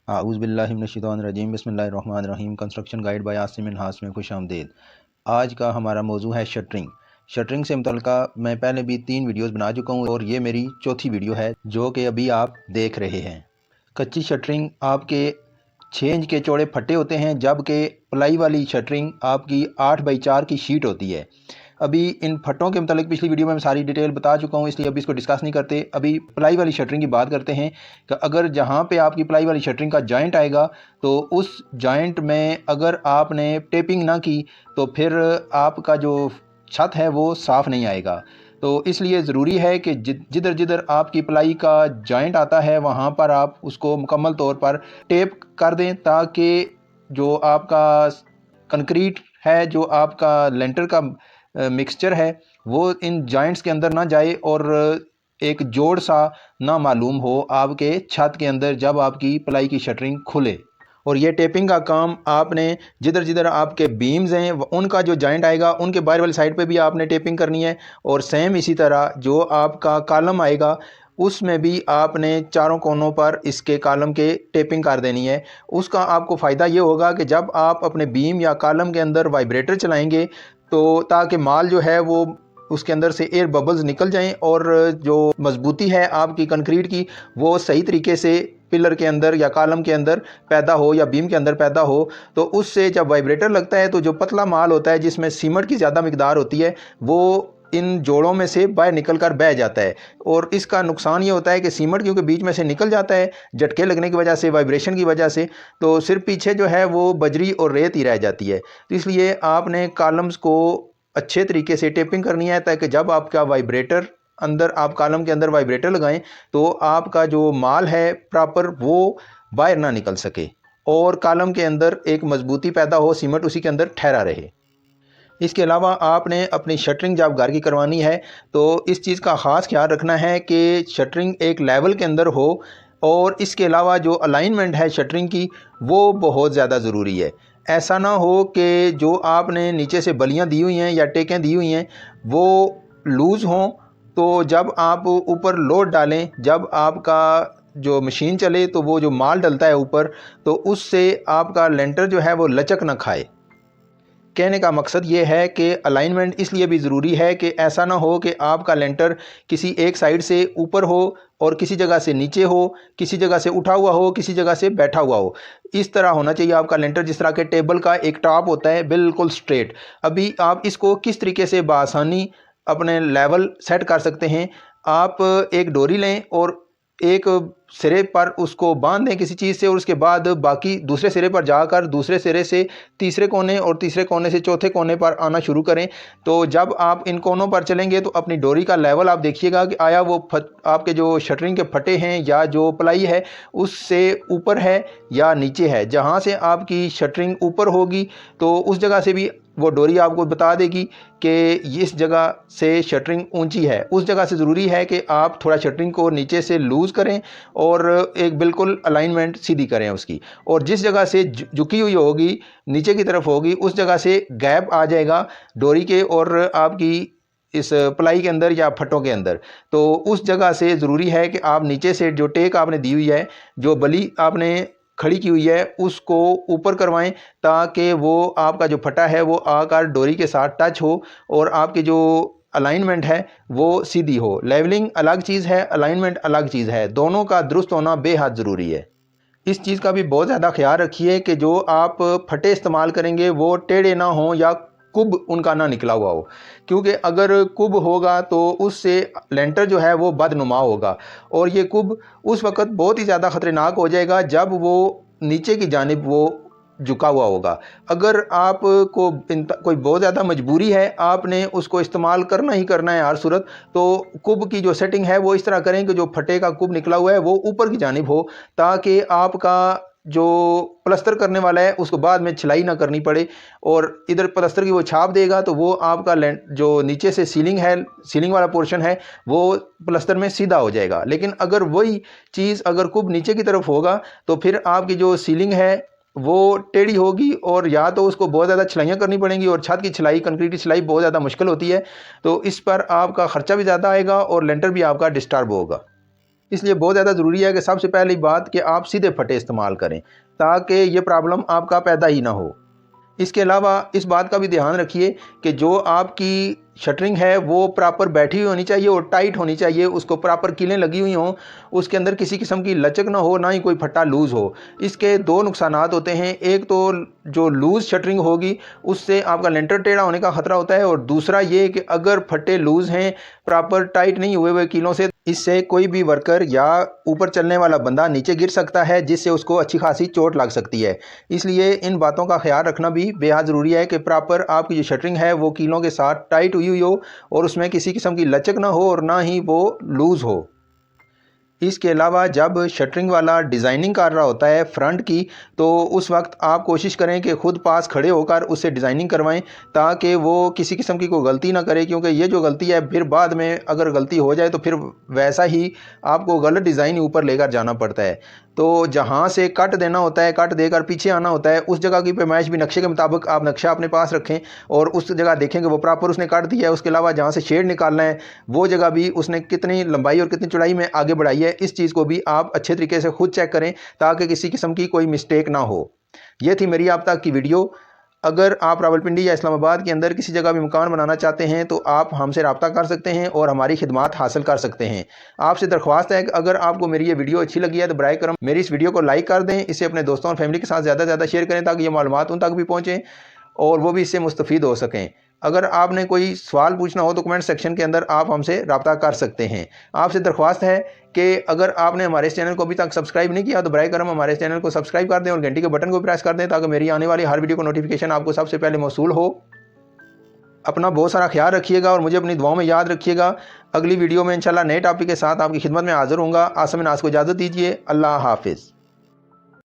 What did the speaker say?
आऊज़ुबिल्लाहिमिनश्शैतानिर्रजीम बिस्मिल्लाहिर्रहमानिर्रहीम। Construction guide by Asim Minhas में खुश आमदीद। आज का हमारा मौजू है शटरिंग। शटरिंग से मुतल्लिका मैं पहले भी 3 वीडियोस बना चुका हूँ और ये मेरी चौथी वीडियो है जो कि अभी आप देख रहे हैं। कच्ची शटरिंग आपके 6 इंच के चौड़े फट्टे होते हैं, जबकि प्लाई वाली शटरिंग आपकी 8 बाई 4 की शीट होती है। अभी इन फट्टों के मतलब पिछली वीडियो में मैं सारी डिटेल बता चुका हूँ, इसलिए अभी इसको डिस्कस नहीं करते। अभी प्लाई वाली शटरिंग की बात करते हैं कि अगर जहाँ पे आपकी प्लाई वाली शटरिंग का जॉइंट आएगा तो उस जॉइंट में अगर आपने टेपिंग ना की तो फिर आपका जो छत है वो साफ़ नहीं आएगा। तो इसलिए ज़रूरी है कि जिधर जिधर आपकी प्लाई का जॉइंट आता है वहाँ पर आप उसको मुकम्मल तौर पर टेप कर दें, ताकि जो आपका कंक्रीट है, जो आपका लेंटर का मिक्सचर है, वो इन जॉइंट्स के अंदर ना जाए और एक जोड़ सा ना मालूम हो आपके छत के अंदर जब आपकी प्लाई की शटरिंग खुले। और ये टेपिंग का काम आपने जिधर जिधर आपके बीम्स हैं उनका जो जॉइंट आएगा उनके बाहर वाली साइड पे भी आपने टेपिंग करनी है, और सेम इसी तरह जो आपका कॉलम आएगा उसमें भी आपने चारों कोनों पर इसके कॉलम के टेपिंग कर देनी है। उसका आपको फ़ायदा ये होगा कि जब आप अपने बीम या कॉलम के अंदर वाइब्रेटर चलाएंगे तो ताकि माल जो है वो उसके अंदर से एयर बबल्स निकल जाएं और जो मजबूती है आपकी कंक्रीट की वो सही तरीके से पिलर के अंदर या कॉलम के अंदर पैदा हो या बीम के अंदर पैदा हो। तो उससे जब वाइब्रेटर लगता है तो जो पतला माल होता है जिसमें सीमेंट की ज़्यादा मिकदार होती है वो इन जोड़ों में से बाहर निकल कर बह जाता है। और इसका नुकसान ये होता है कि सीमेंट क्योंकि बीच में से निकल जाता है झटके लगने की वजह से, वाइब्रेशन की वजह से, तो सिर्फ पीछे जो है वो बजरी और रेत ही रह जाती है। तो इसलिए आपने कॉलम्स को अच्छे तरीके से टेपिंग करनी है ताकि जब आपका वाइब्रेटर अंदर आप कॉलम के अंदर वाइब्रेटर लगाएं तो आपका जो माल है प्रॉपर वो बाहर ना निकल सके और कॉलम के अंदर एक मजबूती पैदा हो, सीमेंट उसी के अंदर ठहरा रहे। इसके अलावा आपने अपनी शटरिंग जब घर की करवानी है तो इस चीज़ का ख़ास ख्याल रखना है कि शटरिंग एक लेवल के अंदर हो, और इसके अलावा जो अलाइनमेंट है शटरिंग की वो बहुत ज़्यादा ज़रूरी है। ऐसा ना हो कि जो आपने नीचे से बलियां दी हुई हैं या टेकें दी हुई हैं वो लूज़ हों, तो जब आप ऊपर लोड डालें, जब आपका जो मशीन चले तो वो जो माल डलता है ऊपर, तो उससे आपका लेंटर जो है वो लचक ना खाए। कहने का मकसद ये है कि अलाइनमेंट इसलिए भी ज़रूरी है कि ऐसा ना हो कि आपका लेंटर किसी एक साइड से ऊपर हो और किसी जगह से नीचे हो, किसी जगह से उठा हुआ हो, किसी जगह से बैठा हुआ हो। इस तरह होना चाहिए आपका लेंटर, जिस तरह के टेबल का एक टॉप होता है बिल्कुल स्ट्रेट। अभी आप इसको किस तरीके से बआसानी अपने लेवल सेट कर सकते हैं। आप एक डोरी लें और एक सिरे पर उसको बांध दें किसी चीज़ से, और उसके बाद बाकी दूसरे सिरे पर जाकर दूसरे सिरे से तीसरे कोने और तीसरे कोने से चौथे कोने पर आना शुरू करें। तो जब आप इन कोनों पर चलेंगे तो अपनी डोरी का लेवल आप देखिएगा कि आया वो आपके जो शटरिंग के फटे हैं या जो प्लाई है उससे ऊपर है या नीचे है। जहाँ से आपकी शटरिंग ऊपर होगी तो उस जगह से भी वो डोरी आपको बता देगी कि इस जगह से शटरिंग ऊंची है। उस जगह से ज़रूरी है कि आप थोड़ा शटरिंग को नीचे से लूज़ करें और एक बिल्कुल अलाइनमेंट सीधी करें उसकी, और जिस जगह से झुकी हुई होगी नीचे की तरफ होगी उस जगह से गैप आ जाएगा डोरी के और आपकी इस प्लाई के अंदर या फटों के अंदर। तो उस जगह से ज़रूरी है कि आप नीचे से जो टेक आपने दी हुई है, जो बली आपने खड़ी की हुई है, उसको ऊपर करवाएं ताकि वो आपका जो फटा है वो आकर डोरी के साथ टच हो और आपकी जो अलाइनमेंट है वो सीधी हो। लेवलिंग अलग चीज़ है, अलाइनमेंट अलग चीज़ है, दोनों का दुरुस्त होना बेहद ज़रूरी है। इस चीज़ का भी बहुत ज़्यादा ख्याल रखिए कि जो आप फटे इस्तेमाल करेंगे वो टेढ़े ना हों या कुब उनका ना निकला हुआ हो, क्योंकि अगर कुब होगा तो उससे लेंटर जो है वो बदनुमा होगा, और ये कुब उस वक़्त बहुत ही ज़्यादा ख़तरनाक हो जाएगा जब वो नीचे की जानिब वो झुका हुआ होगा। अगर आपको कोई बहुत ज़्यादा मजबूरी है, आपने उसको इस्तेमाल करना ही करना है हर सूरत, तो कुब की जो सेटिंग है वो इस तरह करें कि जो फटे का कुब निकला हुआ है वो ऊपर की जानिब हो, ताकि आपका जो प्लस्तर करने वाला है उसको बाद में छिलाई ना करनी पड़े, और इधर प्लस्तर की वो छाप देगा तो वो आपका जो नीचे से सीलिंग है, सीलिंग वाला पोर्शन है, वो प्लस्तर में सीधा हो जाएगा। लेकिन अगर वही चीज़ अगर कुब नीचे की तरफ होगा तो फिर आपकी जो सीलिंग है वो टेढ़ी होगी, और या तो उसको बहुत ज़्यादा छिलाइयाँ करनी पड़ेंगी, और छत की छिलाई, कंक्रीट की छिलाई बहुत ज़्यादा मुश्किल होती है, तो इस पर आपका ख़र्चा भी ज़्यादा आएगा और लेंटर भी आपका डिस्टर्ब होगा। इसलिए बहुत ज़्यादा ज़रूरी है कि सबसे पहली बात कि आप सीधे फटे इस्तेमाल करें ताकि ये प्रॉब्लम आपका पैदा ही ना हो। इसके अलावा इस बात का भी ध्यान रखिए कि जो आपकी शटरिंग है वो प्रॉपर बैठी हुई होनी चाहिए और टाइट होनी चाहिए, उसको प्रॉपर कीलें लगी हुई हों, उसके अंदर किसी किस्म की लचक ना हो, ना ही कोई फट्टा लूज़ हो। इसके दो नुकसानात होते हैं, एक तो जो लूज़ शटरिंग होगी उससे आपका लेंटर टेढ़ा होने का ख़तरा होता है, और दूसरा ये कि अगर फट्टे लूज़ हैं, प्रॉपर टाइट नहीं हुए कीलों से, इससे कोई भी वर्कर या ऊपर चलने वाला बंदा नीचे गिर सकता है, जिससे उसको अच्छी खासी चोट लग सकती है। इसलिए इन बातों का ख्याल रखना भी बेहद ज़रूरी है कि प्रॉपर आपकी जो शटरिंग है वो कीलों के साथ टाइट हुई हो और उसमें किसी किस्म की लचक ना हो और ना ही वो लूज़ हो। इसके अलावा जब शटरिंग वाला डिज़ाइनिंग कर रहा होता है फ्रंट की, तो उस वक्त आप कोशिश करें कि खुद पास खड़े होकर उससे डिज़ाइनिंग करवाएं ताकि वो किसी किस्म की कोई गलती ना करे, क्योंकि ये जो गलती है फिर बाद में अगर गलती हो जाए तो फिर वैसा ही आपको गलत डिज़ाइन ऊपर लेकर जाना पड़ता है। तो जहाँ से कट देना होता है, कट देकर पीछे आना होता है, उस जगह की पैमाइश भी नक्शे के मुताबिक आप नक्शा अपने पास रखें और उस जगह देखें कि वो प्रॉपर उसने काट दिया है। उसके अलावा जहाँ से शेड निकालना है वो जगह भी उसने कितनी लंबाई और कितनी चौड़ाई में आगे बढ़ाई है, इस चीज़ को भी आप अच्छे तरीके से खुद चेक करें ताकि किसी किस्म की कोई मिस्टेक ना हो। ये थी मेरी अब तक की वीडियो। अगर आप रावलपिंडी या इस्लामाबाद के अंदर किसी जगह भी मकान बनाना चाहते हैं तो आप हमसे रब्ता कर सकते हैं और हमारी खिदमात हासिल कर सकते हैं। आपसे दरख्वास्त है कि अगर आपको मेरी ये वीडियो अच्छी लगी है तो बराए करम मेरी इस वीडियो को लाइक कर दें, इसे अपने दोस्तों और फैमिली के साथ ज़्यादा से ज़्यादा शेयर करें ताकि ये मालूमात उन तक भी पहुँचें और वो भी इससे मुस्तफ़ीद हो सकें। अगर आपने कोई सवाल पूछना हो तो कमेंट सेक्शन के अंदर आप हमसे रब्ता कर सकते हैं। आपसे दरख्वास्त है कि अगर आपने हमारे इस चैनल को अभी तक सब्सक्राइब नहीं किया तो बराए करम हमारे इस चैनल को सब्सक्राइब कर दें और घंटी के बटन को प्रेस कर दें ताकि मेरी आने वाली हर वीडियो को नोटिफिकेशन आपको सबसे पहले मौसूल हो। अपना बहुत सारा ख्याल रखिएगा और मुझे अपनी दुआओं में याद रखिएगा। अगली वीडियो में इंशाल्लाह नए टॉपिक के साथ आपकी खिदमत में हाजिर होऊंगा। आसम नाज को इजाज़त दीजिए। अल्लाह हाफिज़।